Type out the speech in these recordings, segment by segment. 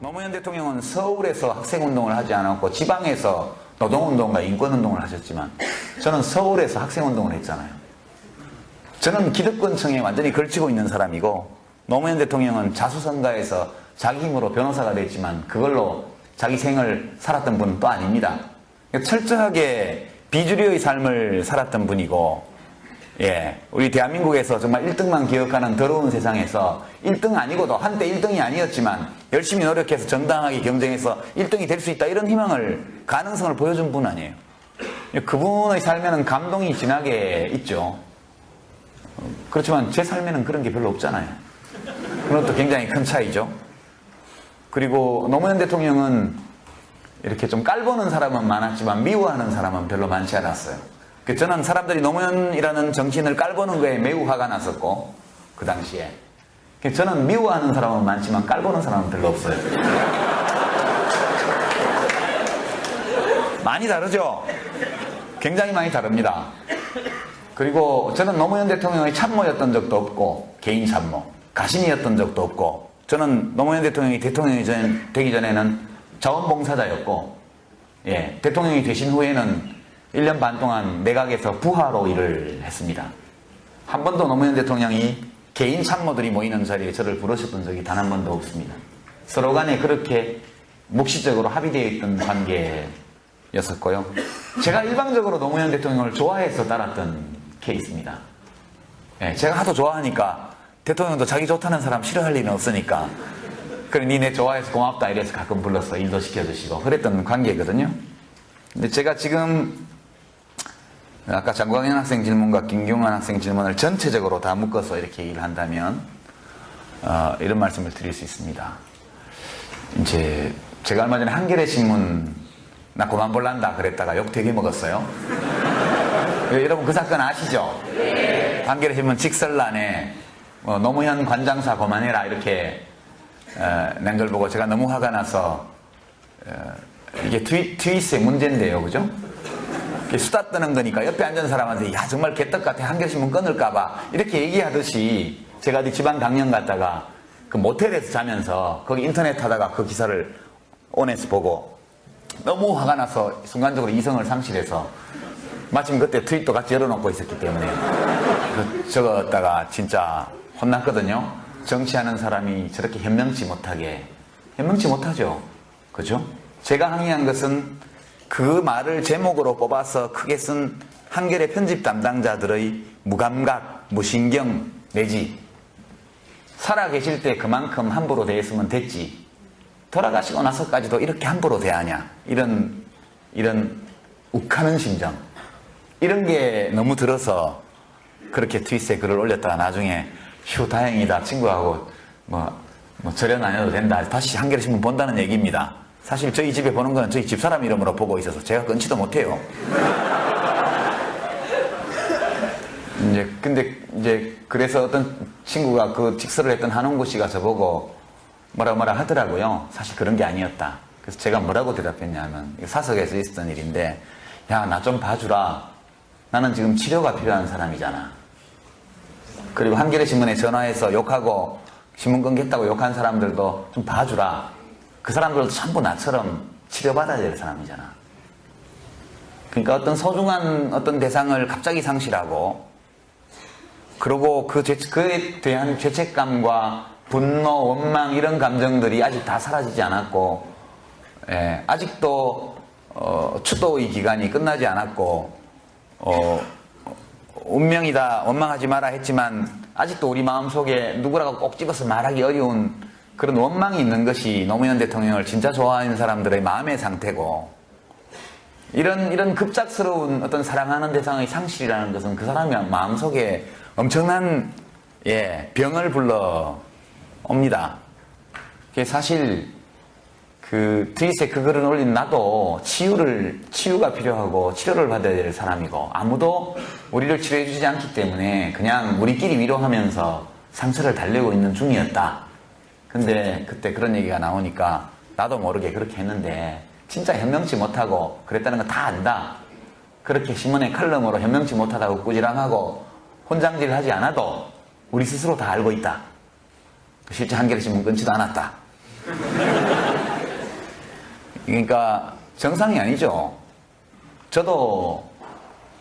노무현 대통령은 서울에서 학생운동을 하지 않았고 지방에서 노동운동과 인권운동을 하셨지만 저는 서울에서 학생운동을 했잖아요. 저는 기득권층에 완전히 걸치고 있는 사람이고 노무현 대통령은 자수성가해서 자기 힘으로 변호사가 됐지만 그걸로 자기 생을 살았던 분은 또 아닙니다. 철저하게 비주류의 삶을 살았던 분이고, 예, 우리 대한민국에서 정말 1등만 기억하는 더러운 세상에서 1등 아니고도 한때 1등이 아니었지만 열심히 노력해서 정당하게 경쟁해서 1등이 될 수 있다 이런 희망을, 가능성을 보여준 분 아니에요. 그분의 삶에는 감동이 진하게 있죠. 그렇지만 제 삶에는 그런 게 별로 없잖아요. 그건 또 굉장히 큰 차이죠. 그리고 노무현 대통령은 이렇게 좀 깔보는 사람은 많았지만 미워하는 사람은 별로 많지 않았어요. 저는 사람들이 노무현이라는 정치인을 깔보는 거에 매우 화가 났었고, 그 당시에 저는 미워하는 사람은 많지만 깔보는 사람은 별로 없어요. 많이 다르죠? 굉장히 많이 다릅니다. 그리고 저는 노무현 대통령의 참모였던 적도 없고, 개인 참모, 가신이었던 적도 없고, 저는 노무현 대통령이 대통령이 되기 전에는 자원봉사자였고, 예, 대통령이 되신 후에는 1년 반 동안 내각에서 부하로 일을 했습니다. 한 번도 노무현 대통령이 개인 참모들이 모이는 자리에 저를 부르셨던 적이 단 한 번도 없습니다. 서로 간에 그렇게 묵시적으로 합의되어 있던 관계였었고요. 제가 일방적으로 노무현 대통령을 좋아해서 따랐던 케이스입니다. 예, 제가 하도 좋아하니까 대통령도 자기 좋다는 사람 싫어할 일은 없으니까 그래 니네 좋아해서 고맙다 이래서 가끔 불러서 일도 시켜주시고 그랬던 관계거든요. 근데 제가 지금 아까 장광현 학생 질문과 김경환 학생 질문을 전체적으로 다 묶어서 이렇게 얘기를 한다면 이런 말씀을 드릴 수 있습니다. 이제 제가 얼마 전에 한겨레 신문 나 그만 볼란다 그랬다가 욕 되게 먹었어요. 여러분 그 사건 아시죠? 한겨레 신문 직설란에 노무현 관장사 그만해라 이렇게 낸 걸 보고 제가 너무 화가 나서 이게 트윗의 문제인데요, 그죠? 수다 떠는 거니까 옆에 앉은 사람한테 야 정말 개떡 같아 한겨레 신문 끊을까봐 이렇게 얘기하듯이 제가 어디 지방 강연 갔다가 그 모텔에서 자면서 거기 인터넷 하다가 그 기사를 온에서 보고 너무 화가 나서 순간적으로 이성을 상실해서 마침 그때 트윗도 같이 열어놓고 있었기 때문에 적었다가 진짜 혼났거든요. 정치하는 사람이 저렇게 현명치 못하게, 현명치 못하죠, 그죠? 제가 항의한 것은 그 말을 제목으로 뽑아서 크게 쓴 한겨레 편집 담당자들의 무감각, 무신경 내지 살아계실 때 그만큼 함부로 대했으면 됐지 돌아가시고 나서까지도 이렇게 함부로 대하냐 이런 욱하는 심정 이런 게 너무 들어서 그렇게 트윗에 글을 올렸다가 나중에 휴 다행이다 친구하고 뭐 절연 안 해도 된다 다시 한겨레 신문 본다는 얘기입니다. 사실 저희 집에 보는 거는 저희 집사람 이름으로 보고 있어서 제가 끊지도 못해요. 근데 그래서 어떤 친구가 그 직설을 했던 한홍구 씨가 저보고 뭐라 하더라고요. 사실 그런 게 아니었다. 그래서 제가 뭐라고 대답했냐면 사석에서 있었던 일인데 야 나 좀 봐주라. 나는 지금 치료가 필요한 사람이잖아. 그리고 한겨레 신문에 전화해서 욕하고 신문 끊겠다고 욕한 사람들도 좀 봐주라. 그 사람들도 전부 나처럼 치료받아야 될 사람이잖아. 그러니까 어떤 소중한 어떤 대상을 갑자기 상실하고 그리고 그에 대한 죄책감과 분노, 원망 이런 감정들이 아직 다 사라지지 않았고 아직도 추도의 기간이 끝나지 않았고 운명이다 원망하지 마라 했지만 아직도 우리 마음속에 누구라고 꼭 집어서 말하기 어려운 그런 원망이 있는 것이 노무현 대통령을 진짜 좋아하는 사람들의 마음의 상태고 이런 급작스러운 어떤 사랑하는 대상의 상실이라는 것은 그 사람의 마음속에 엄청난 병을 불러옵니다. 사실 그 트윗에 그 글을 올린 나도 치유가 필요하고 치료를 받아야 될 사람이고 아무도 우리를 치료해 주지 않기 때문에 그냥 우리끼리 위로하면서 상처를 달래고 있는 중이었다. 근데 그때 그런 얘기가 나오니까 나도 모르게 그렇게 했는데 진짜 현명치 못하고 그랬다는 거 다 안다. 그렇게 신문의 칼럼으로 현명치 못하다고 꾸지람하고 혼장질 하지 않아도 우리 스스로 다 알고 있다. 실제 한겨레 신문 끊지도 않았다. 그러니까 정상이 아니죠. 저도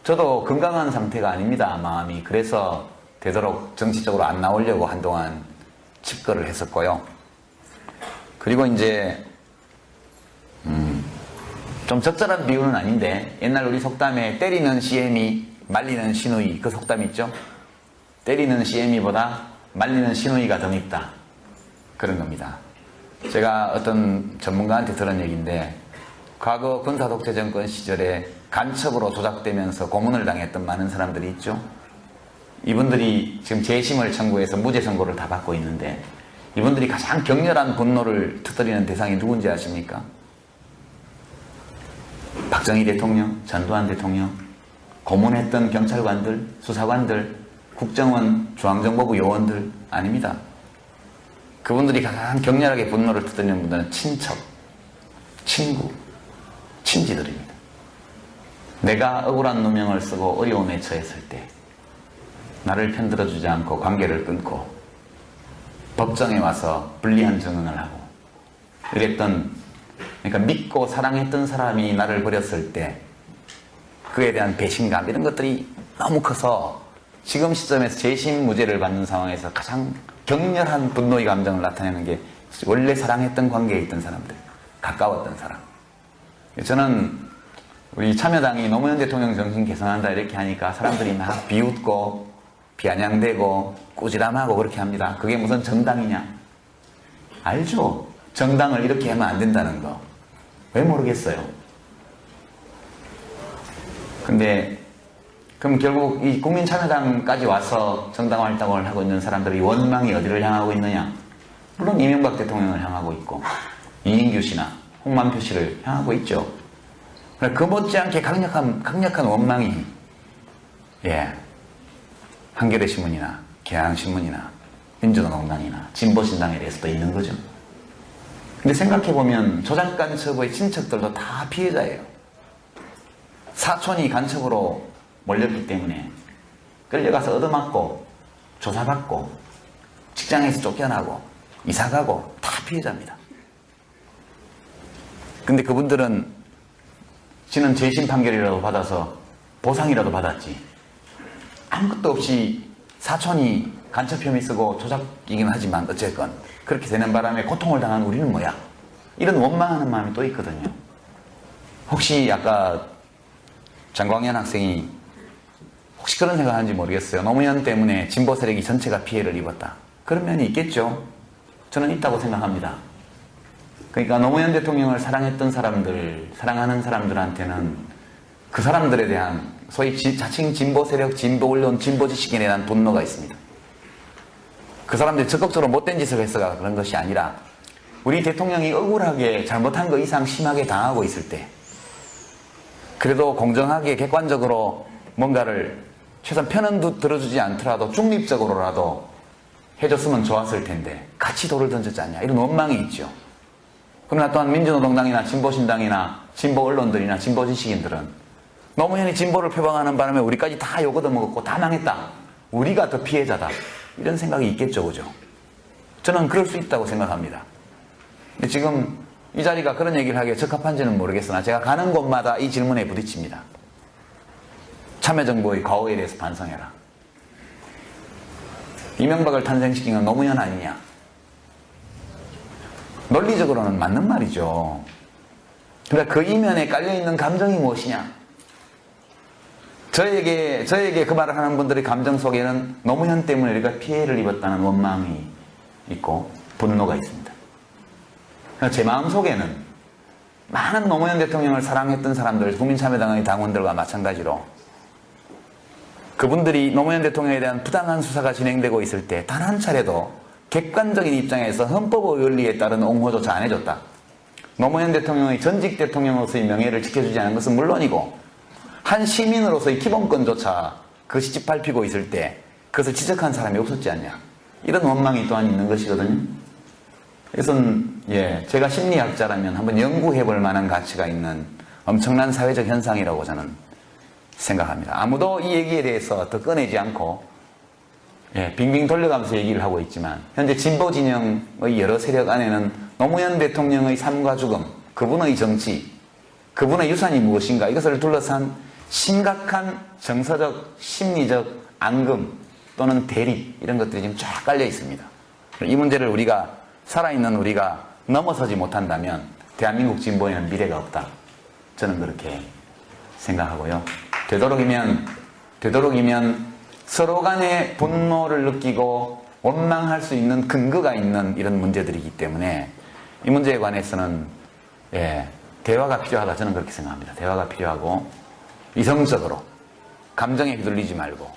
건강한 상태가 아닙니다, 마음이. 그래서 되도록 정치적으로 안 나오려고 한동안 집거를 했었고요. 그리고 이제 좀 적절한 비유는 아닌데, 옛날 우리 속담에 때리는 CM이 말리는 시누이, 그 속담 있죠? 때리는 CM이보다 말리는 시누이가 더 밉다, 그런 겁니다. 제가 어떤 전문가한테 들은 얘기인데, 과거 군사독재 정권 시절에 간첩으로 조작되면서 고문을 당했던 많은 사람들이 있죠. 이분들이 지금 재심을 청구해서 무죄 선고를 다 받고 있는데, 이분들이 가장 격렬한 분노를 터뜨리는 대상이 누군지 아십니까? 박정희 대통령, 전두환 대통령, 고문했던 경찰관들, 수사관들, 국정원, 중앙정보부 요원들 아닙니다. 그분들이 가장 격렬하게 분노를 터뜨리는 분들은 친척, 친구, 친지들입니다. 내가 억울한 누명을 쓰고 어려움에 처했을 때 나를 편들어주지 않고 관계를 끊고 법정에 와서 불리한 증언을 하고 이랬던, 그러니까 믿고 사랑했던 사람이 나를 버렸을 때 그에 대한 배신감, 이런 것들이 너무 커서 지금 시점에서 재심 무죄를 받는 상황에서 가장 격렬한 분노의 감정을 나타내는 게 원래 사랑했던 관계에 있던 사람들, 가까웠던 사람. 저는 우리 참여당이 노무현 대통령 정신 개선한다 이렇게 하니까 사람들이 막 비웃고 비아냥대고 꾸지람하고 그렇게 합니다. 그게 무슨 정당이냐? 알죠? 정당을 이렇게 하면 안 된다는 거. 왜 모르겠어요? 근데 그럼 결국 이 국민참여당까지 와서 정당 활동을 하고 있는 사람들이 원망이 어디를 향하고 있느냐? 물론 이명박 대통령을 향하고 있고 이인규 씨나 홍만표 씨를 향하고 있죠. 그 못지않게 강력한 원망이 한겨레 신문이나 경향신문이나 민주노동당이나 진보신당에 대해서도 있는 거죠. 근데 생각해보면 조작 간첩의 친척들도 다 피해자예요. 사촌이 간첩으로 몰렸기 때문에 끌려가서 얻어맞고 조사받고 직장에서 쫓겨나고 이사가고 다 피해자입니다. 근데 그분들은 지는 재심 판결이라도 받아서 보상이라도 받았지, 아무것도 없이 사촌이 간첩 혐의 쓰고 조작이긴 하지만 어쨌건 그렇게 되는 바람에 고통을 당한 우리는 뭐야? 이런 원망하는 마음이 또 있거든요. 혹시 아까 장광현 학생이 혹시 그런 생각하는지 모르겠어요. 노무현 때문에 진보 세력이 전체가 피해를 입었다, 그런 면이 있겠죠. 저는 있다고 생각합니다. 그러니까 노무현 대통령을 사랑했던 사람들, 사랑하는 사람들한테는 그 사람들에 대한 소위 자칭 진보 세력, 진보 언론, 진보 지식인에 대한 분노가 있습니다. 그 사람들이 적극적으로 못된 짓을 해서가 그런 것이 아니라 우리 대통령이 억울하게 잘못한 거 이상 심하게 당하고 있을 때 그래도 공정하게 객관적으로 뭔가를 최소한 편은 들어주지 않더라도 중립적으로라도 해줬으면 좋았을 텐데 같이 돌을 던졌지 않냐, 이런 원망이 있죠. 그러나 또한 민주노동당이나 진보신당이나 진보 언론들이나 진보 지식인들은 노무현이 진보를 표방하는 바람에 우리까지 다 욕 얻어먹었고 다 망했다, 우리가 더 피해자다, 이런 생각이 있겠죠, 그죠? 저는 그럴 수 있다고 생각합니다. 근데 지금 이 자리가 그런 얘기를 하기에 적합한지는 모르겠으나 제가 가는 곳마다 이 질문에 부딪힙니다. 참여정부의 과오에 대해서 반성해라. 이명박을 탄생시킨 건 노무현 아니냐? 논리적으로는 맞는 말이죠. 그러니까 그 이면에 깔려있는 감정이 무엇이냐? 저에게 그 말을 하는 분들의 감정 속에는 노무현 때문에 우리가 피해를 입었다는 원망이 있고 분노가 있습니다. 제 마음 속에는 많은 노무현 대통령을 사랑했던 사람들, 국민참여당의 당원들과 마찬가지로 그분들이 노무현 대통령에 대한 부당한 수사가 진행되고 있을 때 단 한 차례도 객관적인 입장에서 헌법의 원리에 따른 옹호조차 안 해줬다, 노무현 대통령의 전직 대통령으로서의 명예를 지켜주지 않은 것은 물론이고 한 시민으로서의 기본권조차 그 시집 밟히고 있을 때 그것을 지적한 사람이 없었지 않냐, 이런 원망이 또한 있는 것이거든요. 이것은 제가 심리학자라면 한번 연구해볼 만한 가치가 있는 엄청난 사회적 현상이라고 저는 생각합니다. 아무도 이 얘기에 대해서 더 꺼내지 않고 빙빙 돌려가면서 얘기를 하고 있지만 현재 진보 진영의 여러 세력 안에는 노무현 대통령의 삶과 죽음, 그분의 정치, 그분의 유산이 무엇인가 이것을 둘러싼 심각한 정서적, 심리적 앙금 또는 대립 이런 것들이 지금 쫙 깔려 있습니다. 이 문제를 우리가 살아있는 우리가 넘어서지 못한다면 대한민국 진보에는 미래가 없다. 저는 그렇게 생각하고요. 되도록이면 서로 간에 분노를 느끼고 원망할 수 있는 근거가 있는 이런 문제들이기 때문에 이 문제에 관해서는 대화가 필요하다. 저는 그렇게 생각합니다. 대화가 필요하고 이성적으로 감정에 휘둘리지 말고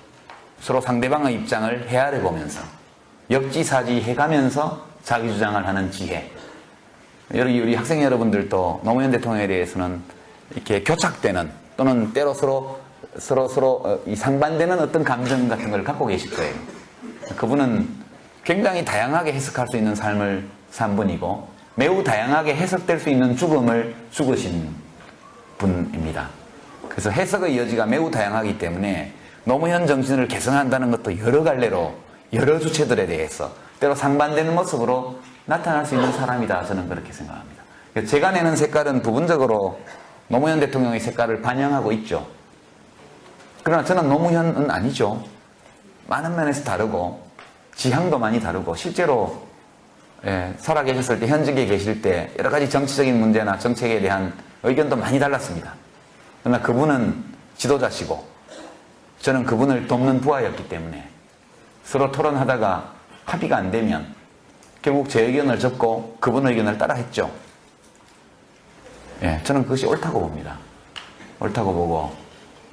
서로 상대방의 입장을 헤아려 보면서 역지사지 해가면서 자기 주장을 하는 지혜. 우리 학생 여러분들도 노무현 대통령에 대해서는 이렇게 교착되는 또는 때로 서로 상반되는 어떤 감정 같은 걸 갖고 계실 거예요. 그분은 굉장히 다양하게 해석할 수 있는 삶을 산 분이고 매우 다양하게 해석될 수 있는 죽음을 죽으신 분입니다. 그래서 해석의 여지가 매우 다양하기 때문에 노무현 정신을 개성한다는 것도 여러 갈래로 여러 주체들에 대해서 때로 상반되는 모습으로 나타날 수 있는 사람이다. 저는 그렇게 생각합니다. 제가 내는 색깔은 부분적으로 노무현 대통령의 색깔을 반영하고 있죠. 그러나 저는 노무현은 아니죠. 많은 면에서 다르고 지향도 많이 다르고 실제로 살아계셨을 때 현직에 계실 때 여러 가지 정치적인 문제나 정책에 대한 의견도 많이 달랐습니다. 그러나 그분은 지도자시고 저는 그분을 돕는 부하였기 때문에 서로 토론하다가 합의가 안 되면 결국 제 의견을 접고 그분 의견을 따라 했죠. 저는 그것이 옳다고 봅니다. 옳다고 보고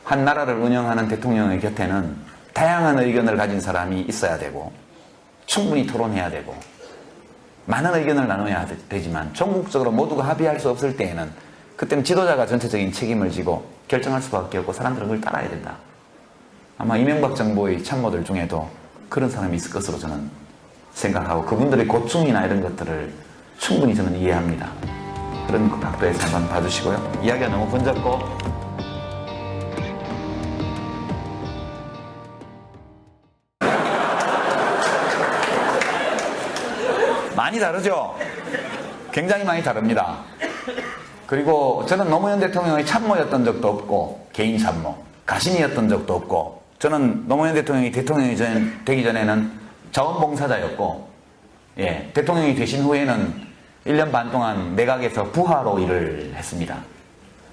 한 나라를 운영하는 대통령의 곁에는 다양한 의견을 가진 사람이 있어야 되고 충분히 토론해야 되고 많은 의견을 나눠야 되지만 전국적으로 모두가 합의할 수 없을 때에는 그때는 지도자가 전체적인 책임을 지고 결정할 수밖에 없고 사람들은 그걸 따라야 된다. 아마 이명박 정부의 참모들 중에도 그런 사람이 있을 것으로 저는 생각하고 그분들의 고충이나 이런 것들을 충분히 저는 이해합니다. 그런 각도에서 한번 봐주시고요. 이야기가 너무 번졌고 많이 다르죠? 굉장히 많이 다릅니다. 그리고 저는 노무현 대통령의 참모였던 적도 없고 개인 참모, 가신이었던 적도 없고 저는 노무현 대통령이 되기 전에는 자원봉사자였고 대통령이 되신 후에는 1년 반 동안 내각에서 부하로 일을 했습니다.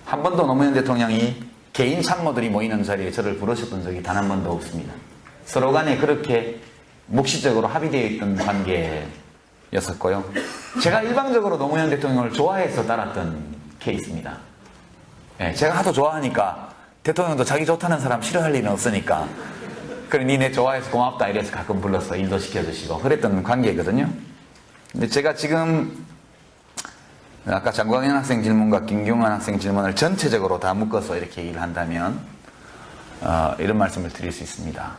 한 번도 노무현 대통령이 개인 참모들이 모이는 자리에 저를 부르셨던 적이 단 한 번도 없습니다. 서로 간에 그렇게 묵시적으로 합의되어 있던 관계였었고요. 제가 일방적으로 노무현 대통령을 좋아해서 따랐던 케이스입니다. 제가 하도 좋아하니까 대통령도 자기 좋다는 사람 싫어할 일은 없으니까 그래 니네 좋아해서 고맙다 이래서 가끔 불러서 일도 시켜주시고 그랬던 관계거든요. 근데 제가 지금 아까 장광현 학생 질문과 김경환 학생 질문을 전체적으로 다 묶어서 이렇게 얘기를 한다면 이런 말씀을 드릴 수 있습니다.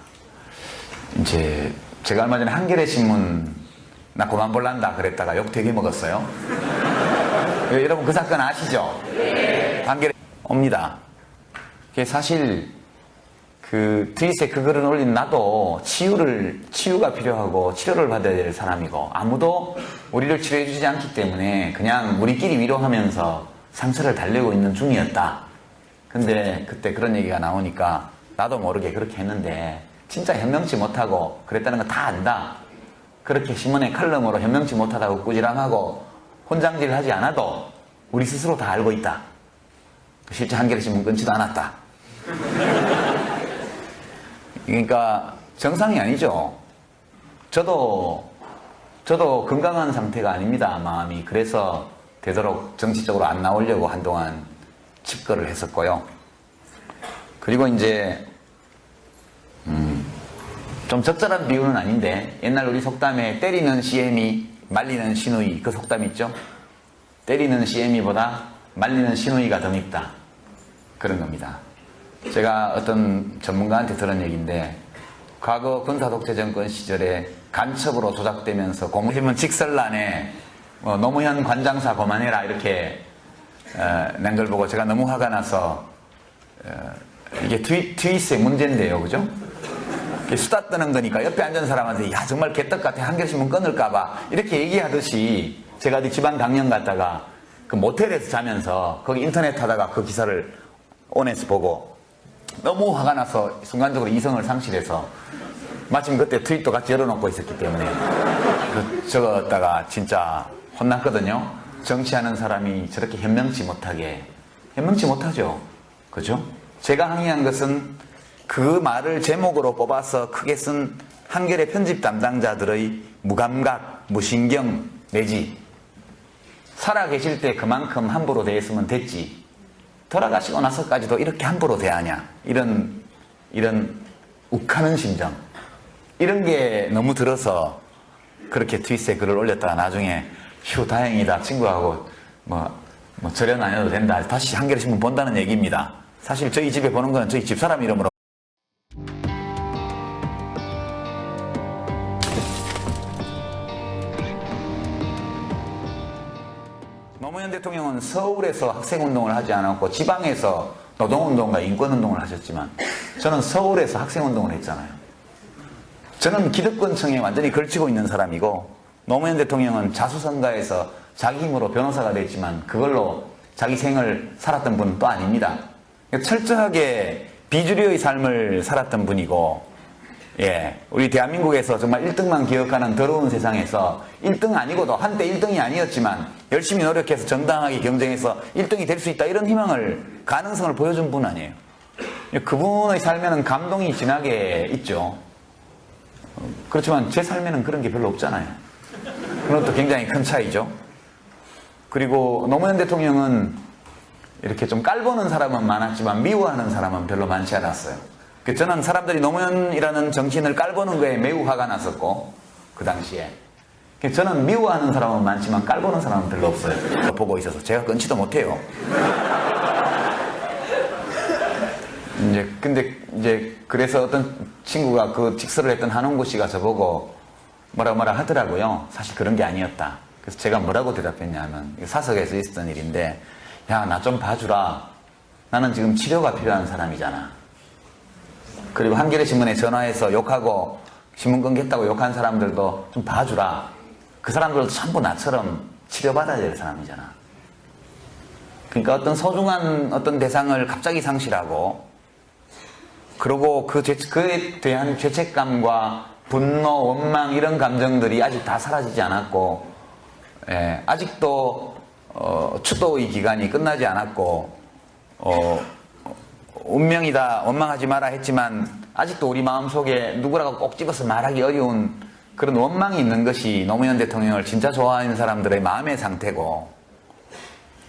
이제 제가 얼마 전에 한겨레 신문 나 그만 볼란다 그랬다가 욕 되게 먹었어요. 여러분 그 사건 아시죠? 한겨레 옵니다. 사실 그 트윗에 그 글을 올린 나도 치유가 필요하고 치료를 받아야 될 사람이고 아무도 우리를 치료해 주지 않기 때문에 그냥 우리끼리 위로하면서 상처를 달래고 있는 중이었다. 근데 그때 그런 얘기가 나오니까 나도 모르게 그렇게 했는데 진짜 현명치 못하고 그랬다는 거 다 안다. 그렇게 신문의 칼럼으로 현명치 못하다고 꾸지람하고 혼장질 하지 않아도 우리 스스로 다 알고 있다. 실제 한겨레 신문 끊지도 않았다. 그러니까 정상이 아니죠. 저도 건강한 상태가 아닙니다. 마음이. 그래서 되도록 정치적으로 안 나오려고 한동안 집거를 했었고요. 그리고 이제 좀 적절한 비유는 아닌데 옛날 우리 속담에 때리는 시애미 말리는 시누이 그 속담 있죠? 때리는 시애미보다 말리는 시누이가 더 밉다. 그런 겁니다. 제가 어떤 전문가한테 들은 얘기인데 과거 군사독재 정권 시절에 간첩으로 조작되면서 공무신문 직설란에 노무현 관장사 그만해라 이렇게 낸 걸 보고 제가 너무 화가 나서 이게 트윗의 문제인데요. 그죠? 수다 떠는 거니까 옆에 앉은 사람한테 야 정말 개떡 같아 한겨레신문 끊을까봐 이렇게 얘기하듯이 제가 어디 지방 강연 갔다가 그 모텔에서 자면서 거기 인터넷 하다가 그 기사를 온에서 보고 너무 화가 나서 순간적으로 이성을 상실해서 마침 그때 트윗도 같이 열어놓고 있었기 때문에 적었다가 진짜 혼났거든요. 정치하는 사람이 저렇게 현명치 못하죠. 그죠? 제가 항의한 것은 그 말을 제목으로 뽑아서 크게 쓴 한겨레 편집 담당자들의 무감각, 무신경 내지 살아계실 때 그만큼 함부로 대했으면 됐지 돌아가시고 나서까지도 이렇게 함부로 대하냐 이런 욱하는 심정 이런 게 너무 들어서 그렇게 트윗에 글을 올렸다가 나중에 휴 다행이다 친구하고 뭐 절연 안 해도 된다 다시 한겨레 신문 본다는 얘기입니다. 사실 저희 집에 보는 거는 저희 집사람 이름으로 노무현 대통령은 서울에서 학생운동을 하지 않았고 지방에서 노동운동과 인권운동을 하셨지만 저는 서울에서 학생운동을 했잖아요. 저는 기득권층에 완전히 걸치고 있는 사람이고 노무현 대통령은 자수성가해서 자기 힘으로 변호사가 됐지만 그걸로 자기 생을 살았던 분은 또 아닙니다. 철저하게 비주류의 삶을 살았던 분이고 우리 대한민국에서 정말 1등만 기억하는 더러운 세상에서 1등 아니고도 한때 1등이 아니었지만 열심히 노력해서 정당하게 경쟁해서 1등이 될 수 있다 이런 희망을 가능성을 보여준 분 아니에요. 그분의 삶에는 감동이 진하게 있죠. 그렇지만 제 삶에는 그런 게 별로 없잖아요. 그런 것도 굉장히 큰 차이죠. 그리고 노무현 대통령은 이렇게 좀 깔보는 사람은 많았지만 미워하는 사람은 별로 많지 않았어요. 저는 사람들이 노무현이라는 정치인을 깔보는 거에 매우 화가 났었고 그 당시에 저는 미워하는 사람은 많지만 깔보는 사람은 별로 없어요. 보고 있어서 제가 끊지도 못해요. 근데 그래서 어떤 친구가 그 직설을 했던 한홍구 씨가 저보고 뭐라 하더라고요. 사실 그런 게 아니었다. 그래서 제가 뭐라고 대답했냐면 사석에서 있었던 일인데 야, 나 좀 봐주라. 나는 지금 치료가 필요한 사람이잖아. 그리고 한겨레 신문에 전화해서 욕하고 신문 끊겠다고 욕한 사람들도 좀 봐주라. 그 사람들도 전부 나처럼 치료받아야 될 사람이잖아. 그러니까 어떤 소중한 어떤 대상을 갑자기 상실하고 그리고 그에 대한 죄책감과 분노, 원망 이런 감정들이 아직 다 사라지지 않았고 아직도 추도의 기간이 끝나지 않았고 운명이다 원망하지 마라 했지만 아직도 우리 마음속에 누구라고 꼭 집어서 말하기 어려운 그런 원망이 있는 것이 노무현 대통령을 진짜 좋아하는 사람들의 마음의 상태고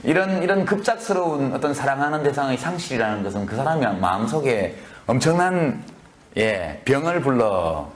이런 급작스러운 어떤 사랑하는 대상의 상실이라는 것은 그 사람이 마음속에 엄청난 병을 불러